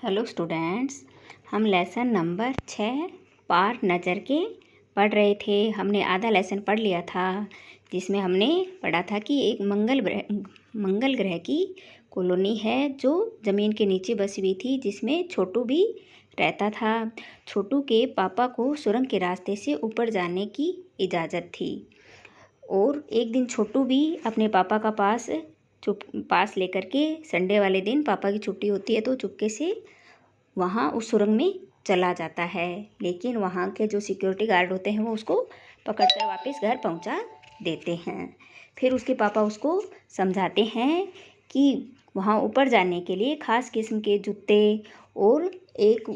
Hello students, हम lesson number 6 पार नज़र के पढ़ रहे थे। हमने आधा लेसन पढ़ लिया था, जिसमें हमने पढ़ा था कि एक मंगल ग्रह की कॉलोनी है जो ज़मीन के नीचे बसी हुई थी, जिसमें छोटू भी रहता था। छोटू के पापा को सुरंग के रास्ते से ऊपर जाने की इजाज़त थी और एक दिन छोटू भी अपने पापा का पास लेकर के संडे वाले दिन पापा की छुट्टी होती है तो चुपके से वहाँ उस सुरंग में चला जाता है। लेकिन वहाँ के जो सिक्योरिटी गार्ड होते हैं वो उसको पकड़कर वापस घर पहुँचा देते हैं। फिर उसके पापा उसको समझाते हैं कि वहाँ ऊपर जाने के लिए ख़ास किस्म के जूते और एक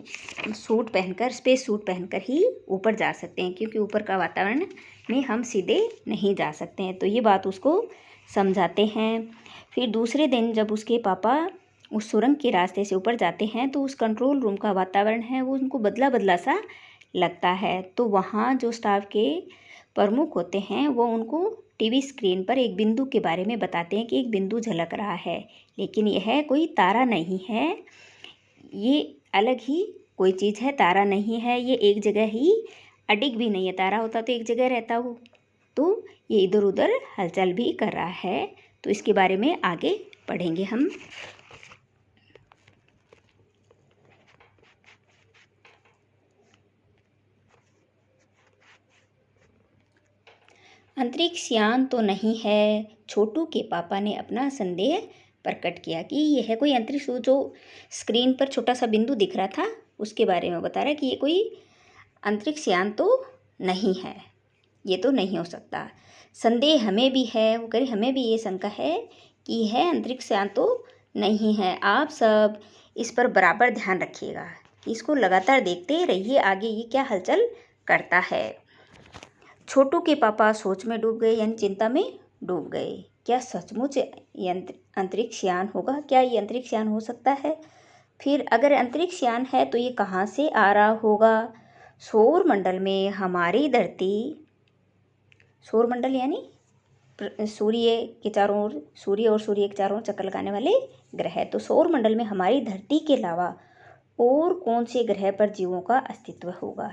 स्पेस सूट पहनकर ही ऊपर जा सकते हैं, क्योंकि ऊपर का वातावरण में हम सीधे नहीं जा सकते हैं। तो ये बात उसको समझाते हैं। फिर दूसरे दिन जब उसके पापा उस सुरंग के रास्ते से ऊपर जाते हैं तो उस कंट्रोल रूम का वातावरण है वो उनको बदला बदला सा लगता है। तो वहाँ जो स्टाफ के प्रमुख होते हैं वो उनको टीवी स्क्रीन पर एक बिंदु के बारे में बताते हैं कि एक बिंदु झलक रहा है, लेकिन यह कोई तारा नहीं है, ये अलग ही कोई चीज़ है, तारा नहीं है, ये एक जगह ही अडिग भी नहीं है। तारा होता तो एक जगह रहता हो, तो ये इधर उधर हलचल भी कर रहा है। तो इसके बारे में आगे पढ़ेंगे हम। अंतरिक्ष यान तो नहीं है, छोटू के पापा ने अपना संदेह प्रकट किया कि यह कोई अंतरिक्ष, जो स्क्रीन पर छोटा सा बिंदु दिख रहा था उसके बारे में बता रहा है कि ये कोई अंतरिक्ष यान तो नहीं है, ये तो नहीं हो सकता। संदेह हमें भी है, वो कह रहे हमें भी ये शंका है कि यह अंतरिक्ष यान तो नहीं है। आप सब इस पर बराबर ध्यान रखिएगा, इसको लगातार देखते रहिए आगे ये क्या हलचल करता है। छोटू के पापा सोच में डूब गए, यानी चिंता में डूब गए। क्या सचमुच ये अंतरिक्ष यान होगा? क्या ये अंतरिक्ष यान हो सकता है? फिर अगर अंतरिक्ष यान है तो ये कहाँ से आ रहा होगा? सौर मंडल में हमारी धरती, सौर मंडल यानी सूर्य के चारों ओर, सूर्य और सूर्य के चारों ओर चक्कर लगाने वाले ग्रह। तो सौर मंडल में हमारी धरती के अलावा और कौन से ग्रह पर जीवों का अस्तित्व होगा?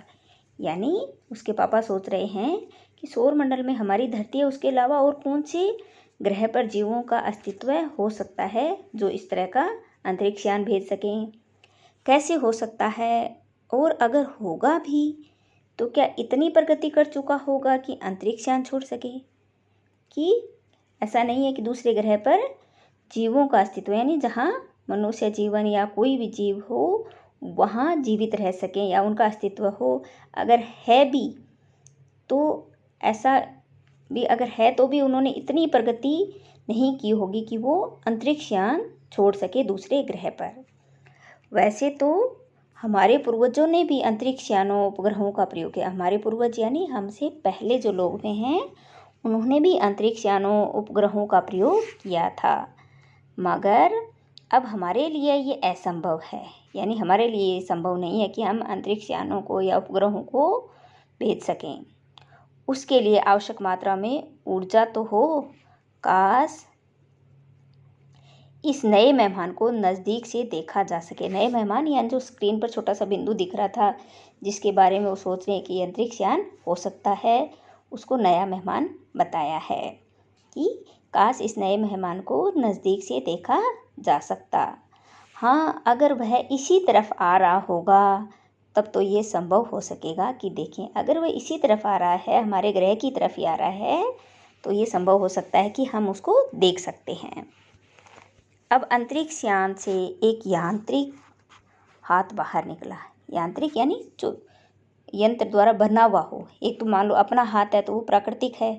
यानी उसके पापा सोच रहे हैं कि सौर मंडल में हमारी धरती है, उसके अलावा और कौन से ग्रह पर जीवों का अस्तित्व हो सकता है जो इस तरह का अंतरिक्ष यान भेज सकें? कैसे हो सकता है? और अगर होगा भी तो क्या इतनी प्रगति कर चुका होगा कि अंतरिक्ष यान छोड़ सके? कि ऐसा नहीं है कि दूसरे ग्रह पर जीवों का अस्तित्व, यानी जहाँ मनुष्य जीवन या कोई भी जीव हो वहाँ जीवित रह सकें या उनका अस्तित्व हो। अगर है भी तो ऐसा भी, अगर है तो भी उन्होंने इतनी प्रगति नहीं की होगी कि वो अंतरिक्ष यान छोड़ सके दूसरे ग्रह पर। वैसे तो हमारे पूर्वजों ने भी अंतरिक्ष यानों उपग्रहों का प्रयोग किया। हमारे पूर्वज यानी हमसे पहले जो लोग हुए हैं उन्होंने भी अंतरिक्ष यानों उपग्रहों का प्रयोग किया था, मगर अब हमारे लिए ये असंभव है। यानी हमारे लिए ये संभव नहीं है कि हम अंतरिक्ष यानों को या उपग्रहों को भेज सकें। उसके लिए आवश्यक मात्रा में ऊर्जा तो हो। काश इस नए मेहमान को नज़दीक से देखा जा सके। नए मेहमान यानी जो स्क्रीन पर छोटा सा बिंदु दिख रहा था जिसके बारे में वो सोच रहे हैं कि अंतरिक्ष यान हो सकता है, उसको नया मेहमान बताया है कि काश इस नए मेहमान को नज़दीक से देखा जा सकता। हाँ, अगर वह इसी तरफ आ रहा होगा तब तो ये संभव हो सकेगा कि देखें, अगर वह इसी तरफ आ रहा है, हमारे ग्रह की तरफ ही आ रहा है, तो ये संभव हो सकता है कि हम उसको देख सकते हैं। अब अंतरिक्ष यान से एक यांत्रिक हाथ बाहर निकला। यांत्रिक यानी जो यंत्र द्वारा बना हुआ हो। एक तो मान लो अपना हाथ है तो वो प्राकृतिक है,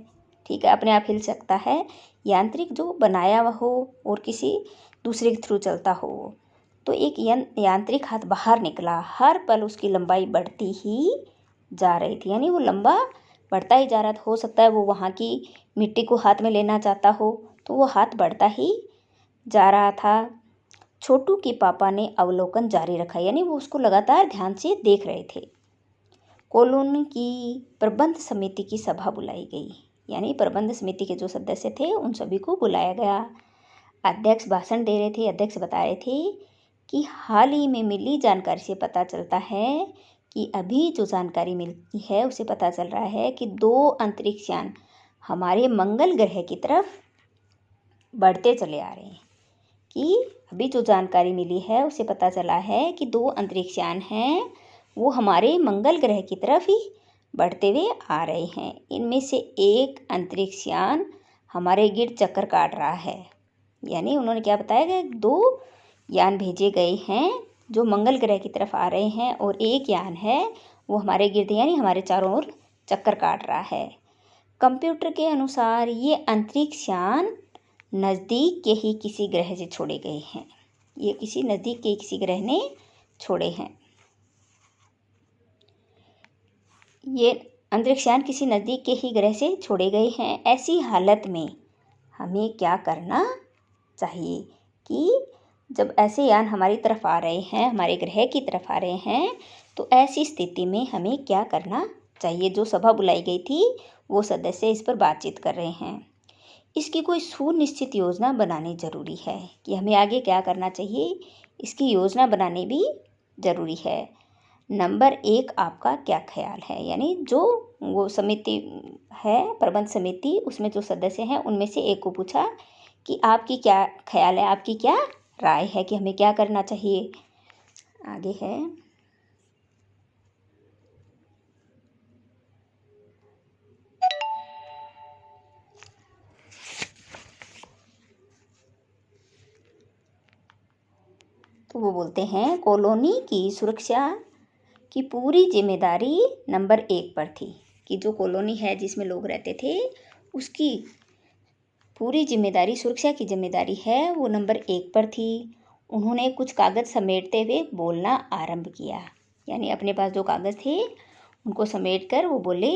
ठीक है, अपने आप हिल सकता है। यांत्रिक जो बनाया हुआ हो और किसी दूसरे के थ्रू चलता हो, तो एक यांत्रिक हाथ बाहर निकला। हर पल उसकी लंबाई बढ़ती ही जा रही थी, यानी वो लंबा बढ़ता ही जा रहा था। हो सकता है वो वहाँ की मिट्टी को हाथ में लेना चाहता हो, तो वो हाथ बढ़ता ही जा रहा था। छोटू के पापा ने अवलोकन जारी रखा, यानी वो उसको लगातार ध्यान से देख रहे थे। कॉलोनी की प्रबंध समिति की सभा बुलाई गई, यानी प्रबंध समिति के जो सदस्य थे उन सभी को बुलाया गया। अध्यक्ष भाषण दे रहे थे। अध्यक्ष बता रहे थे कि हाल ही में मिली जानकारी से पता चलता है कि अभी जो जानकारी मिलती है उसे पता चल रहा है कि 2 अंतरिक्ष यान हमारे मंगल ग्रह की तरफ बढ़ते चले आ रहे हैं। कि अभी जो जानकारी मिली है उसे पता चला है कि 2 अंतरिक्ष यान हैं वो हमारे मंगल ग्रह की तरफ ही बढ़ते हुए आ रहे हैं। इनमें से एक अंतरिक्ष यान हमारे गिर्द चक्कर काट रहा है। यानी उन्होंने क्या बताया कि 2 यान भेजे गए हैं जो मंगल ग्रह की तरफ आ रहे हैं और एक यान है वो हमारे गिर्द यानी हमारे चारों ओर चक्कर काट रहा है। कंप्यूटर के अनुसार ये अंतरिक्ष यान नज़दीक के ही किसी ग्रह से छोड़े गए हैं। ये किसी नज़दीक के किसी ग्रह ने छोड़े हैं। ये अंतरिक्ष यान किसी नज़दीक के ही ग्रह से छोड़े गए हैं। ऐसी हालत में हमें क्या करना चाहिए कि जब ऐसे यान हमारी तरफ आ रहे हैं, हमारे ग्रह की तरफ आ रहे हैं, तो ऐसी स्थिति में हमें क्या करना चाहिए। जो सभा बुलाई गई थी वो सदस्य इस पर बातचीत कर रहे हैं। इसकी कोई सुनिश्चित योजना बनानी ज़रूरी है कि हमें आगे क्या करना चाहिए। इसकी योजना बनानी भी ज़रूरी है। नंबर 1 आपका क्या ख्याल है। यानी जो वो समिति है, प्रबंध समिति, उसमें जो सदस्य हैं उनमें से एक को पूछा कि आपकी क्या ख्याल है, आपकी क्या राय है कि हमें क्या करना चाहिए। आगे है तो वो बोलते हैं कॉलोनी की सुरक्षा की पूरी जिम्मेदारी नंबर 1 पर थी। कि जो कॉलोनी है जिसमें लोग रहते थे उसकी पूरी जिम्मेदारी, सुरक्षा की जिम्मेदारी है वो नंबर 1 पर थी। उन्होंने कुछ कागज़ समेटते हुए बोलना आरंभ किया। यानी अपने पास जो कागज़ थे उनको समेट कर वो बोले,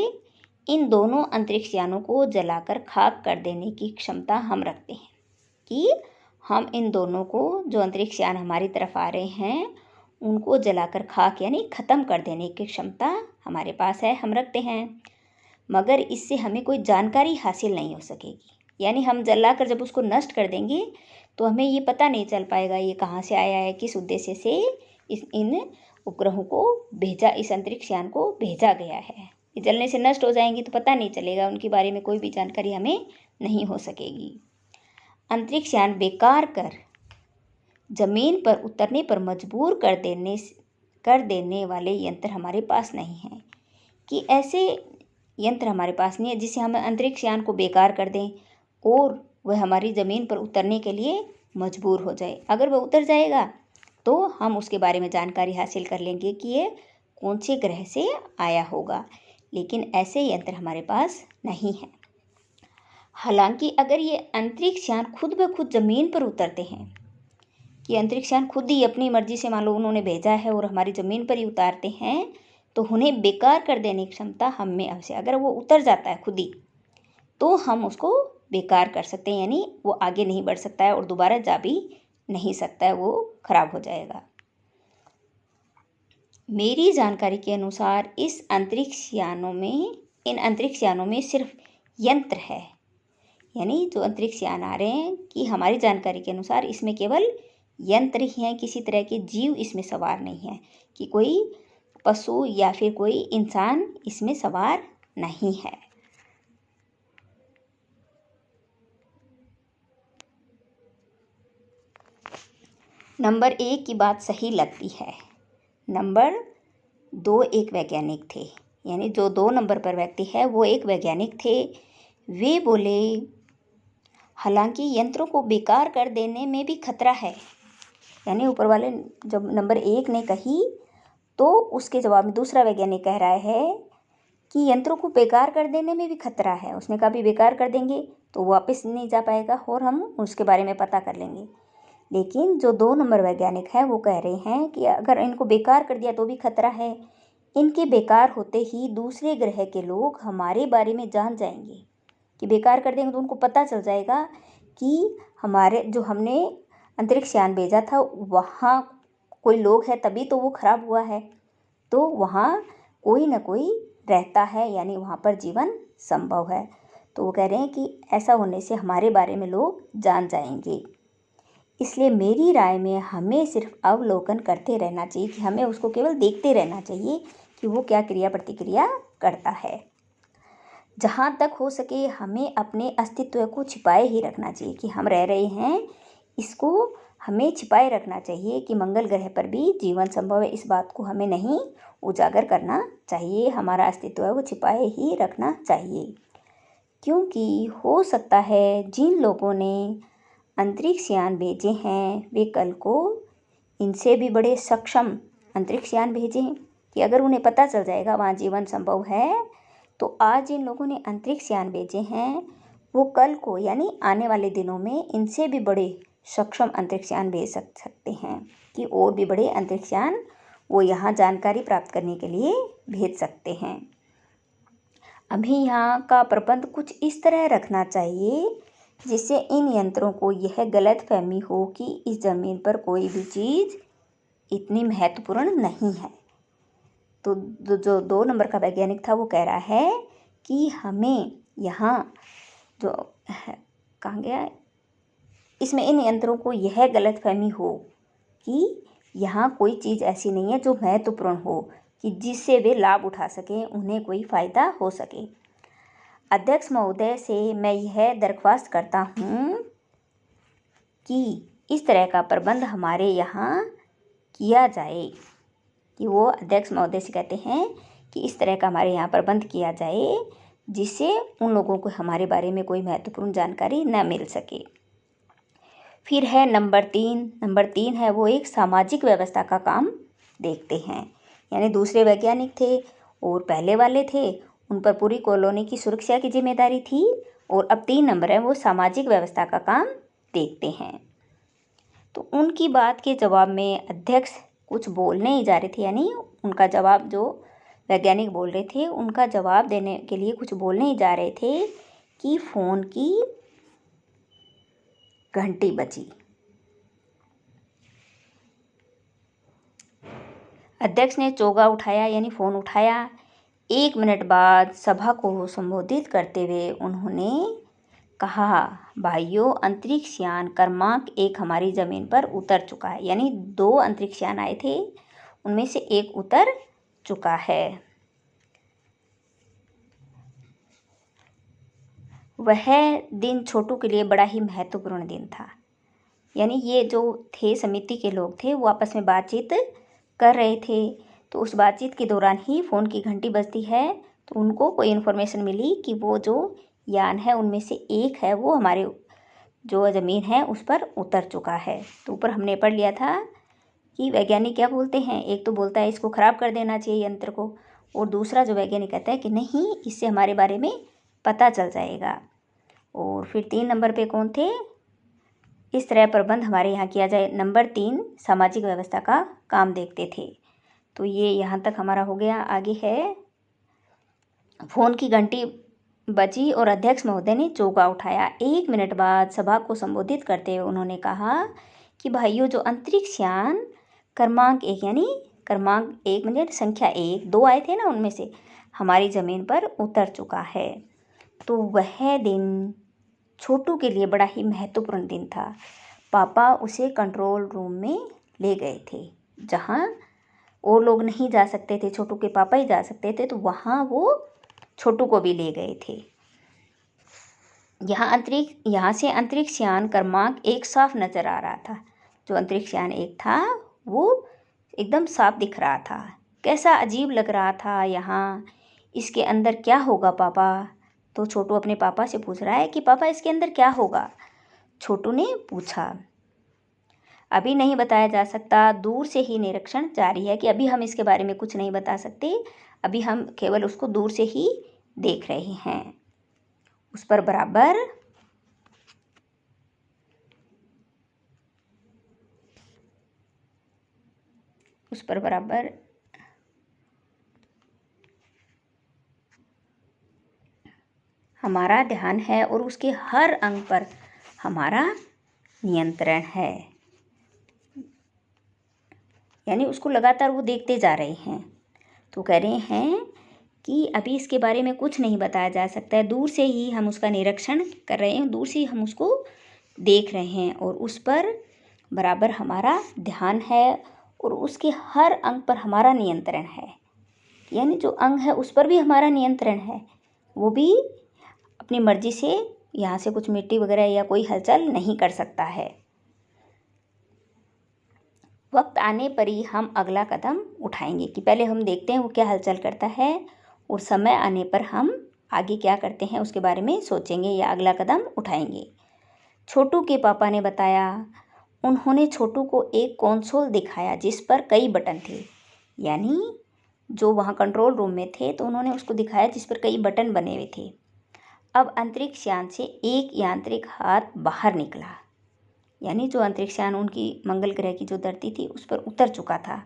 इन दोनों अंतरिक्ष यानों को जलाकर खाक कर देने की क्षमता हम रखते हैं। कि हम इन दोनों को, जो अंतरिक्ष यान हमारी तरफ आ रहे हैं, उनको जलाकर खाक यानी ख़त्म कर देने की क्षमता हमारे पास है, हम रखते हैं। मगर इससे हमें कोई जानकारी हासिल नहीं हो सकेगी। यानी हम जलाकर जब उसको नष्ट कर देंगे तो हमें ये पता नहीं चल पाएगा ये कहाँ से आया है, किस उद्देश्य से इन उपग्रहों को भेजा, इस अंतरिक्ष यान को भेजा गया है। ये जलने से नष्ट हो जाएंगी तो पता नहीं चलेगा, उनके बारे में कोई भी जानकारी हमें नहीं हो सकेगी। अंतरिक्ष यान बेकार कर जमीन पर उतरने पर मजबूर कर देने वाले यंत्र हमारे पास नहीं हैं। कि ऐसे यंत्र हमारे पास नहीं है जिससे हम अंतरिक्ष यान को बेकार कर दें और वह हमारी ज़मीन पर उतरने के लिए मजबूर हो जाए। अगर वह उतर जाएगा तो हम उसके बारे में जानकारी हासिल कर लेंगे कि ये कौन से ग्रह से आया होगा, लेकिन ऐसे यंत्र हमारे पास नहीं हैं। हालांकि अगर ये अंतरिक्ष यान खुद ब खुद ज़मीन पर उतरते हैं, कि अंतरिक्ष यान खुद ही अपनी मर्जी से, मान लो उन्होंने भेजा है और हमारी ज़मीन पर ही उतारते हैं, तो उन्हें बेकार कर देने की क्षमता हम में अवश्य। अगर वो उतर जाता है खुद ही तो हम उसको बेकार कर सकते हैं। यानी वो आगे नहीं बढ़ सकता है और दोबारा जा भी नहीं सकता है, वो खराब हो जाएगा। मेरी जानकारी के अनुसार इन अंतरिक्ष यानों में सिर्फ यंत्र है। यानी जो अंतरिक्ष यान आ रहे हैं, कि हमारी जानकारी के अनुसार इसमें केवल यंत्र ही हैं, किसी तरह के जीव इसमें सवार नहीं है, कि कोई पशु या फिर कोई इंसान इसमें सवार नहीं है। नंबर 1 की बात सही लगती है। नंबर 2 एक वैज्ञानिक थे। यानी जो 2 नंबर पर व्यक्ति है वो एक वैज्ञानिक थे। वे बोले, हालांकि यंत्रों को बेकार कर देने में भी खतरा है। यानी ऊपर वाले जब नंबर 1 ने कही तो उसके जवाब में दूसरा वैज्ञानिक कह रहा है कि यंत्रों को बेकार कर देने में भी खतरा है। उसने कहा भी बेकार कर देंगे तो वापस नहीं जा पाएगा और हम उसके बारे में पता कर लेंगे। लेकिन जो 2 नंबर वैज्ञानिक हैं वो कह रहे हैं कि अगर इनको बेकार कर दिया तो भी खतरा है। इनके बेकार होते ही दूसरे ग्रह के लोग हमारे बारे में जान जाएंगे। कि बेकार कर देंगे तो उनको पता चल जाएगा कि हमारे जो हमने अंतरिक्ष यान भेजा था वहाँ कोई लोग है, तभी तो वो खराब हुआ है, तो वहाँ कोई ना कोई रहता है, यानी वहाँ पर जीवन संभव है। तो वो कह रहे हैं कि ऐसा होने से हमारे बारे में लोग जान जाएंगे। इसलिए मेरी राय में हमें सिर्फ अवलोकन करते रहना चाहिए, कि हमें उसको केवल देखते रहना चाहिए कि वो क्या क्रिया प्रतिक्रिया करता है। जहाँ तक हो सके हमें अपने अस्तित्व को छिपाए ही रखना चाहिए, कि हम रह रहे हैं इसको हमें छिपाए रखना चाहिए, कि मंगल ग्रह पर भी जीवन संभव है, इस बात को हमें नहीं उजागर करना चाहिए। हमारा अस्तित्व है वो छिपाए ही रखना चाहिए, क्योंकि हो सकता है जिन लोगों ने अंतरिक्ष यान भेजे हैं वे कल को इनसे भी बड़े सक्षम अंतरिक्ष यान भेजें, कि अगर उन्हें पता चल जाएगा वहाँ जीवन संभव है, तो आज जिन लोगों ने अंतरिक्ष यान भेजे हैं वो कल को यानी आने वाले दिनों में इनसे भी बड़े सक्षम अंतरिक्ष यान भेज सकते हैं, कि और भी बड़े अंतरिक्ष यान वो यहाँ जानकारी प्राप्त करने के लिए भेज सकते हैं। अभी यहाँ का प्रबंध कुछ इस तरह रखना चाहिए जिससे इन यंत्रों को यह गलतफहमी हो कि इस ज़मीन पर कोई भी चीज़ इतनी महत्वपूर्ण नहीं है। तो जो 2 नंबर का वैज्ञानिक था वो कह रहा है कि हमें यहाँ जो कहाँ गया, इसमें इन यंत्रों को यह गलतफहमी हो कि यहाँ कोई चीज़ ऐसी नहीं है जो महत्वपूर्ण हो, कि जिससे वे लाभ उठा सकें, उन्हें कोई फ़ायदा हो सके। अध्यक्ष महोदय से मैं यह दरख्वास्त करता हूँ कि इस तरह का प्रबंध हमारे यहाँ किया जाए, कि वो अध्यक्ष महोदय से कहते हैं कि इस तरह का हमारे यहाँ प्रबंध किया जाए जिससे उन लोगों को हमारे बारे में कोई महत्वपूर्ण जानकारी न मिल सके। फिर है नंबर 3 है वो एक सामाजिक व्यवस्था का काम देखते हैं, यानी दूसरे वैज्ञानिक थे और पहले वाले थे, उन पर पूरी कॉलोनी की सुरक्षा की जिम्मेदारी थी, और अब 3 नंबर है वो सामाजिक व्यवस्था का काम देखते हैं। तो उनकी बात के जवाब में अध्यक्ष कुछ बोलने ही जा रहे थे, यानी उनका जवाब जो वैज्ञानिक बोल रहे थे उनका जवाब देने के लिए कुछ बोलने ही जा रहे थे कि फ़ोन की घंटी बजी। अध्यक्ष ने चोगा उठाया यानी फ़ोन उठाया। 1 मिनट बाद सभा को संबोधित करते हुए उन्होंने कहा, भाइयों, अंतरिक्ष यान क्रमांक 1 हमारी ज़मीन पर उतर चुका है, यानी 2 अंतरिक्ष यान आए थे उनमें से एक उतर चुका है। वह दिन छोटू के लिए बड़ा ही महत्वपूर्ण दिन था, यानी ये जो थे समिति के लोग थे वो आपस में बातचीत कर रहे थे, तो उस बातचीत के दौरान ही फ़ोन की घंटी बजती है, तो उनको कोई इन्फॉर्मेशन मिली कि वो जो यान है उनमें से एक है वो हमारे जो ज़मीन है उस पर उतर चुका है। तो ऊपर हमने पढ़ लिया था कि वैज्ञानिक क्या बोलते हैं, एक तो बोलता है इसको ख़राब कर देना चाहिए यंत्र को, और दूसरा जो वैज्ञानिक कहता है कि नहीं, इससे हमारे बारे में पता चल जाएगा। और फिर 3 नंबर पे कौन थे, इस तरह प्रबंध हमारे यहाँ किया जाए। नंबर 3 सामाजिक व्यवस्था का काम देखते थे। तो ये यहाँ तक हमारा हो गया। आगे है फ़ोन की घंटी बजी और अध्यक्ष महोदय ने चौका उठाया। 1 मिनट बाद सभा को संबोधित करते हुए उन्होंने कहा कि भाइयों, जो अंतरिक्ष यान क्रमांक 1 यानी क्रमांक 1 मतलब संख्या 1, 2 आए थे ना, उनमें से हमारी ज़मीन पर उतर चुका है। तो वह दिन छोटू के लिए बड़ा ही महत्वपूर्ण दिन था। पापा उसे कंट्रोल रूम में ले गए थे, जहाँ और लोग नहीं जा सकते थे, छोटू के पापा ही जा सकते थे, तो वहाँ वो छोटू को भी ले गए थे। यहाँ से अंतरिक्ष यान क्रमांक 1 साफ नज़र आ रहा था। जो अंतरिक्ष यान 1 था वो एकदम साफ दिख रहा था। कैसा अजीब लग रहा था यहाँ, इसके अंदर क्या होगा पापा? तो छोटू अपने पापा से पूछ रहा है कि पापा इसके अंदर क्या होगा? छोटू ने पूछा। अभी नहीं बताया जा सकता, दूर से ही निरीक्षण जारी है, कि अभी हम इसके बारे में कुछ नहीं बता सकते, अभी हम केवल उसको दूर से ही देख रहे हैं। उस पर बराबर हमारा ध्यान है और उसके हर अंग पर हमारा नियंत्रण है, यानी उसको लगातार वो देखते जा रहे हैं। तो कह रहे हैं कि अभी इसके बारे में कुछ नहीं बताया जा सकता है, दूर से ही हम उसका निरीक्षण कर रहे हैं, दूर से ही हम उसको देख रहे हैं, और उस पर बराबर हमारा ध्यान है और उसके हर अंग पर हमारा नियंत्रण है। यानी जो अंग है उस पर भी हमारा नियंत्रण है, वो भी अपनी मर्जी से यहाँ से कुछ मिट्टी वगैरह या कोई हलचल नहीं कर सकता है। वक्त आने पर ही हम अगला कदम उठाएंगे, कि पहले हम देखते हैं वो क्या हलचल करता है और समय आने पर हम आगे क्या करते हैं उसके बारे में सोचेंगे या अगला कदम उठाएंगे। छोटू के पापा ने बताया। उन्होंने छोटू को एक कंसोल दिखाया जिस पर कई बटन थे। यानी जो वहाँ कंट्रोल रूम में थे तो उन्होंने उसको दिखाया जिस पर कई बटन बने हुए थे। अब अंतरिक्ष यान से एक यांत्रिक हाथ बाहर निकला। यानी जो अंतरिक्ष यान उनकी मंगल ग्रह की जो धरती थी उस पर उतर चुका था।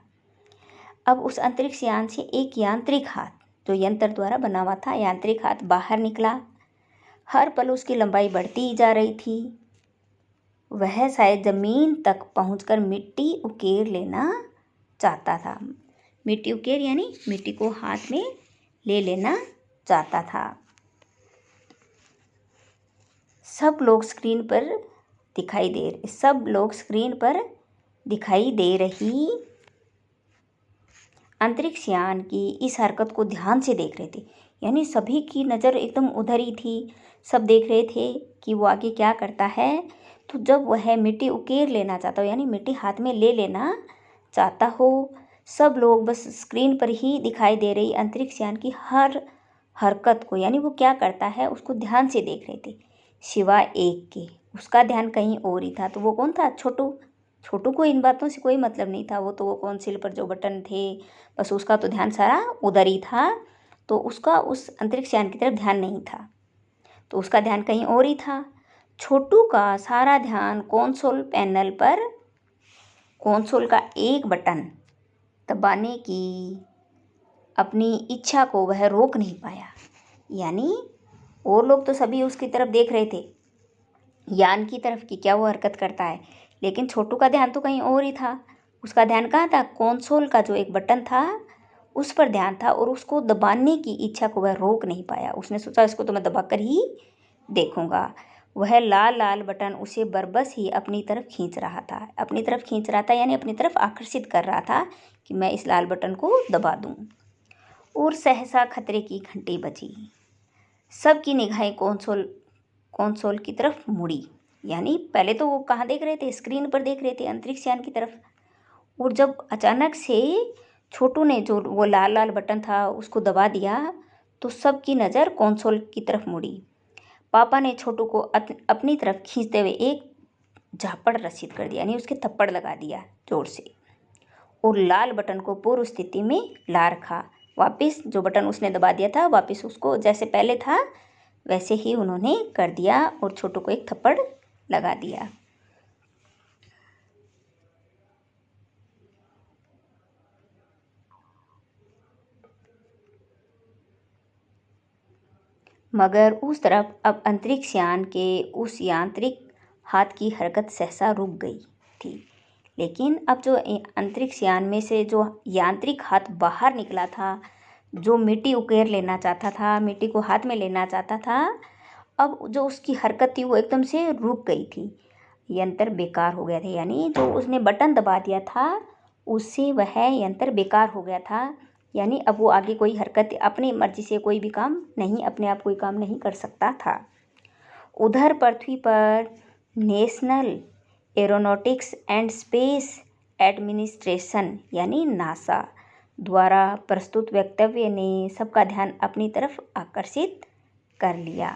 अब उस अंतरिक्ष यान से एक यांत्रिक हाथ जो यंत्र द्वारा बना हुआ था, यांत्रिक हाथ बाहर निकला। हर पल उसकी लंबाई बढ़ती ही जा रही थी। वह शायद जमीन तक पहुंचकर मिट्टी उकेर लेना चाहता था। मिट्टी उकेर यानी मिट्टी को हाथ में ले लेना चाहता था। सब लोग स्क्रीन पर दिखाई दे रही अंतरिक्ष यान की इस हरकत को ध्यान से देख रहे थे। यानी सभी की नज़र एकदम उधर ही थी। सब देख रहे थे कि वो आगे क्या करता है। तो जब वह मिट्टी उकेर लेना चाहता हो, यानी मिट्टी हाथ में ले लेना चाहता हो, सब लोग बस स्क्रीन पर ही दिखाई दे रही अंतरिक्ष यान की हर हरकत को, यानी वो क्या करता है उसको ध्यान से देख रहे थे, सिवाय एक के। उसका ध्यान कहीं और ही था। तो वो कौन था? छोटू को इन बातों से कोई मतलब नहीं था। वो तो वो कंसोल पर जो बटन थे बस उसका तो ध्यान सारा उधर ही था। तो उसका उस अंतरिक्ष यान की तरफ ध्यान नहीं था, तो उसका ध्यान कहीं और ही था। छोटू का सारा ध्यान कंसोल पैनल पर कंसोल का एक बटन दबाने की अपनी इच्छा को वह रोक नहीं पाया। यानी और लोग तो सभी उसकी तरफ देख रहे थे, यान की तरफ, कि क्या वो हरकत करता है, लेकिन छोटू का ध्यान तो कहीं और ही था। उसका ध्यान कहाँ था? कंसोल का जो एक बटन था उस पर ध्यान था और उसको दबाने की इच्छा को वह रोक नहीं पाया। उसने सोचा इसको तो मैं दबाकर ही देखूंगा। वह लाल लाल बटन उसे बरबस ही अपनी तरफ खींच रहा था, यानी अपनी तरफ आकर्षित कर रहा था कि मैं इस लाल बटन को दबा दूं। और सहसा खतरे की घंटी बजी। सबकी निगाहें कंसोल की तरफ मुड़ी। यानी पहले तो वो कहाँ देख रहे थे? स्क्रीन पर देख रहे थे, अंतरिक्ष यान की तरफ। और जब अचानक से छोटू ने जो वो लाल लाल बटन था उसको दबा दिया तो सबकी नज़र कंसोल की तरफ मुड़ी। पापा ने छोटू को अपनी तरफ खींचते हुए एक झापड़ रसीद कर दिया, यानी उसके थप्पड़ लगा दिया जोर से, और लाल बटन को पूर्व स्थिति में ला रखा। वापस जो बटन उसने दबा दिया था वापस उसको जैसे पहले था वैसे ही उन्होंने कर दिया और छोटू को एक थप्पड़ लगा दिया। मगर उस तरफ अब अंतरिक्ष यान के उस यांत्रिक हाथ की हरकत सहसा रुक गई थी। लेकिन अब जो अंतरिक्ष यान में से जो यांत्रिक हाथ बाहर निकला था, जो मिट्टी उकेर लेना चाहता था, मिट्टी को हाथ में लेना चाहता था, अब जो उसकी हरकत थी वो एकदम से रुक गई थी। यंत्र बेकार हो गया था। यानी जो उसने बटन दबा दिया था उससे वह यंत्र बेकार हो गया था। यानी अब वो आगे कोई हरकत अपनी मर्जी से कोई भी काम नहीं, अपने आप कोई काम नहीं कर सकता था। उधर पृथ्वी पर national aeronautics and space administration यानी नासा द्वारा प्रस्तुत वक्तव्य ने सबका ध्यान अपनी तरफ आकर्षित कर लिया।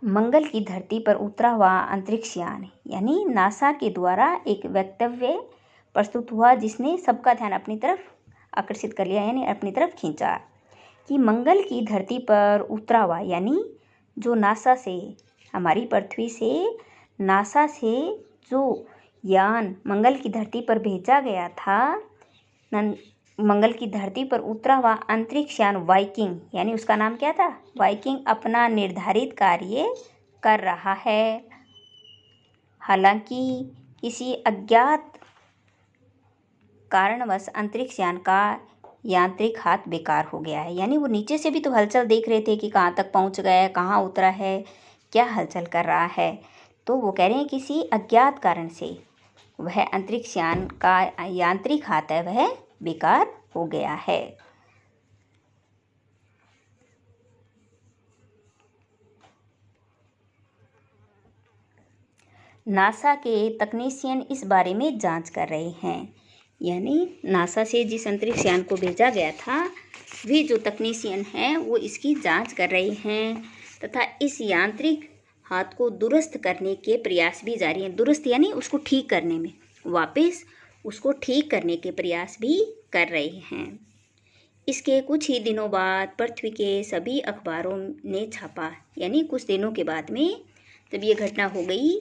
मंगल की धरती पर उतरा हुआ अंतरिक्ष यान, यानी नासा के द्वारा एक वक्तव्य प्रस्तुत हुआ जिसने सबका ध्यान अपनी तरफ आकर्षित कर लिया, यानी अपनी तरफ खींचा। कि मंगल की धरती पर उतरा हुआ, यानी जो नासा से, हमारी पृथ्वी से नासा से जो यान मंगल की धरती पर भेजा गया था, मंगल की धरती पर उतरा हुआ अंतरिक्ष यान वाइकिंग, यानी उसका नाम क्या था? वाइकिंग, अपना निर्धारित कार्य कर रहा है। हालांकि किसी अज्ञात कारणवश अंतरिक्ष यान का यांत्रिक हाथ बेकार हो गया है। यानी वो नीचे से भी तो हलचल देख रहे थे कि कहाँ तक पहुँच गया है, कहाँ उतरा है, क्या हलचल कर रहा है, तो वो कह रहे हैं किसी अज्ञात कारण से वह अंतरिक्ष यान का यांत्रिक हाथ है वह बेकार हो गया है। नासा के तकनीशियन इस बारे में जांच कर रहे हैं, यानी नासा से जिस अंतरिक्ष यान को भेजा गया था वे जो तकनीशियन हैं वो इसकी जांच कर रहे हैं तथा इस यांत्रिक हाथ को दुरुस्त करने के प्रयास भी जारी हैं। दुरुस्त यानी उसको ठीक करने में, वापस उसको ठीक करने के प्रयास भी कर रहे हैं। इसके कुछ ही दिनों बाद पृथ्वी के सभी अखबारों ने छापा, यानी कुछ दिनों के बाद में जब ये घटना हो गई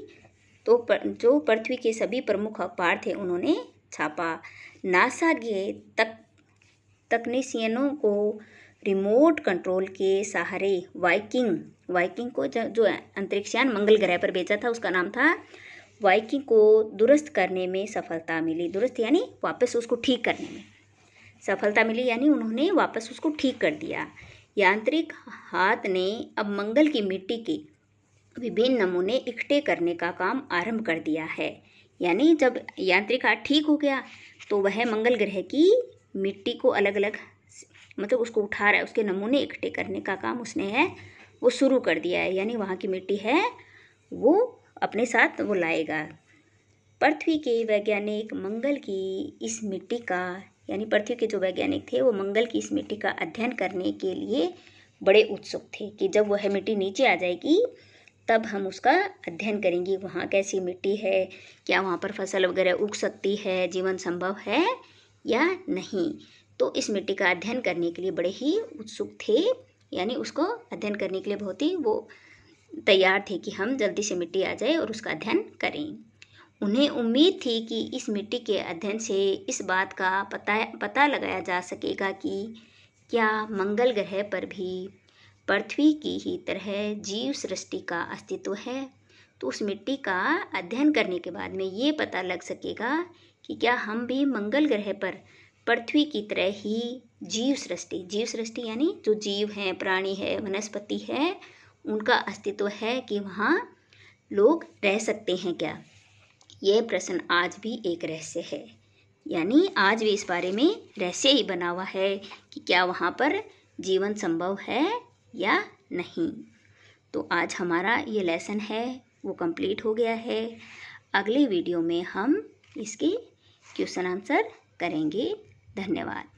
तो जो पृथ्वी के सभी प्रमुख अखबार थे उन्होंने छापा। नासा के तकनीशियनों को रिमोट कंट्रोल के सहारे वाइकिंग को जो अंतरिक्ष यान मंगल ग्रह पर भेजा था उसका नाम था वाइकिंग को दुरुस्त करने में सफलता मिली। दुरुस्त यानी वापस उसको ठीक करने में सफलता मिली, यानी उन्होंने वापस उसको ठीक कर दिया। यांत्रिक हाथ ने अब मंगल की मिट्टी के विभिन्न नमूने इकट्ठे करने का काम आरंभ कर दिया है। यानी जब यांत्रिक हाथ ठीक हो गया तो वह मंगल ग्रह की मिट्टी को अलग अलग मतलब उसको उठा रहा है, उसके नमूने इकट्ठे करने का काम उसने है वो शुरू कर दिया है। यानी वहाँ की मिट्टी है वो अपने साथ वो लाएगा। पृथ्वी के वैज्ञानिक मंगल की इस मिट्टी का, यानी पृथ्वी के जो वैज्ञानिक थे वो मंगल की इस मिट्टी का अध्ययन करने के लिए बड़े उत्सुक थे कि जब वह मिट्टी नीचे आ जाएगी तब हम उसका अध्ययन करेंगे, वहाँ कैसी मिट्टी है, क्या वहाँ पर फसल वगैरह उग सकती है, जीवन संभव है या नहीं। तो इस मिट्टी का अध्ययन करने के लिए बड़े ही उत्सुक थे, यानी उसको अध्ययन करने के लिए बहुत ही वो तैयार थे कि हम जल्दी से मिट्टी आ जाए और उसका अध्ययन करें। उन्हें उम्मीद थी कि इस मिट्टी के अध्ययन से इस बात का पता लगाया जा सकेगा कि क्या मंगल ग्रह पर भी पृथ्वी की ही तरह जीव सृष्टि का अस्तित्व है। तो उस मिट्टी का अध्ययन करने के बाद में ये पता लग सकेगा कि क्या हम भी मंगल ग्रह पर पृथ्वी की तरह ही जीव सृष्टि यानी जो जीव हैं, प्राणी है, वनस्पति है, उनका अस्तित्व है कि वहाँ लोग रह सकते हैं क्या। ये प्रश्न आज भी एक रहस्य है, यानी आज भी इस बारे में रहस्य ही बना हुआ है कि क्या वहाँ पर जीवन संभव है या नहीं। तो आज हमारा ये लेसन है वो कंप्लीट हो गया है। अगली वीडियो में हम इसके क्वेश्चन आंसर करेंगे। धन्यवाद।